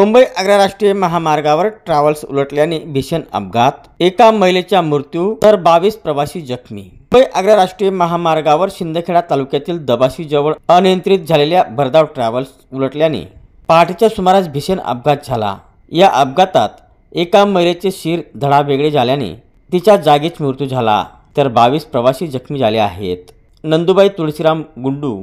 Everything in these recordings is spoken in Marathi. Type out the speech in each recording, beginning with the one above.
मुंबई आग्रा राष्ट्रीय महामार्गावर ट्रॅव्हल्स उलटल्याने भीषण अपघात, एका महिलेचा मृत्यू तर 22 प्रवासी जखमी। मुंबई आग्रा राष्ट्रीय महामार्गावर शिंदखेडा तालुक्यातील दबाशी जवळ अनियंत्रित झालेल्या भरधाव ट्रॅव्हल्स उलटल्याने पहाटेच्या सुमारास भीषण अपघात झाला। या अपघातात एका महिलेचे शिर धडावेगळे झाल्याने तिच्या जागीच मृत्यू झाला, तर 22 प्रवासी जखमी झाले आहेत। नंदुबाई तुळशीराम गुंडू,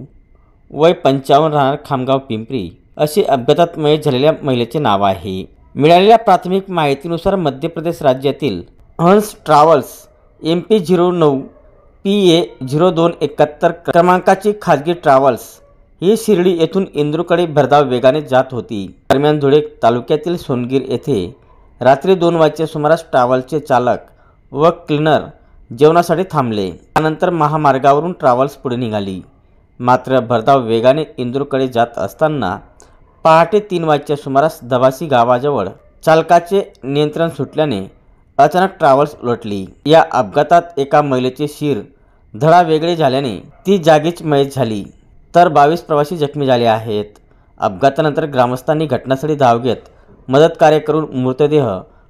वय 55, राहणार खामगाव पिंपरी, असे अपघातात मयत झालेल्या महिलेचे नाव आहे। मिळालेल्या प्राथमिक माहितीनुसार मध्य प्रदेश राज्यातील हंस ट्रॅव्हल्स MP 09 PA 0271 क्रमांकाची खाजगी ट्रॅव्हल्स ही शिर्डी येथून इंदूरकडे भरधाव वेगाने जात होती। दरम्यान धुळे तालुक्यातील सोनगीर येथे रात्री 2 वाजच्या सुमारास ट्रॅव्हल्सचे चालक व क्लीनर जेवणासाठी थांबले। त्यानंतर महामार्गावरून ट्रॅव्हल्स पुढे निघाली। मात्र भरधाव वेगाने इंदूरकडे जात असताना पहाटे 3 वाजच्या सुमारास दबाशी गावाजवळ चालकाचे नियंत्रण सुटल्याने अचानक ट्रॅव्हल्स उलटली। या अपघातात एका महिलेचे शिर धडावेगळे झाल्याने ती जागीच मयत झाली, तर 22 प्रवासी जखमी झाले आहेत। अपघातानंतर ग्रामस्थांनी घटनास्थळी धाव घेत मदत कार्य करून मृतदेह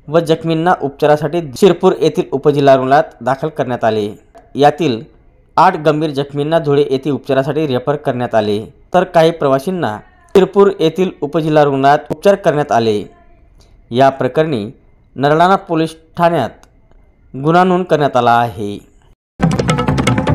व जखमींना उपचारासाठी शिरपूर येथील उपजिल्हा रुग्णालयात दाखल करण्यात आले। यातील 8 गंभीर जखमींना धुळे येथे उपचारासाठी रेफर करण्यात आले, तर काही प्रवाशांना शिरपूर येथील उपजिल्हा रुग्णालयात उपचार करण्यात आले। या प्रकरणी नरडाणा पोलीस ठाण्यात गुन्हा नोंद करण्यात आला आहे।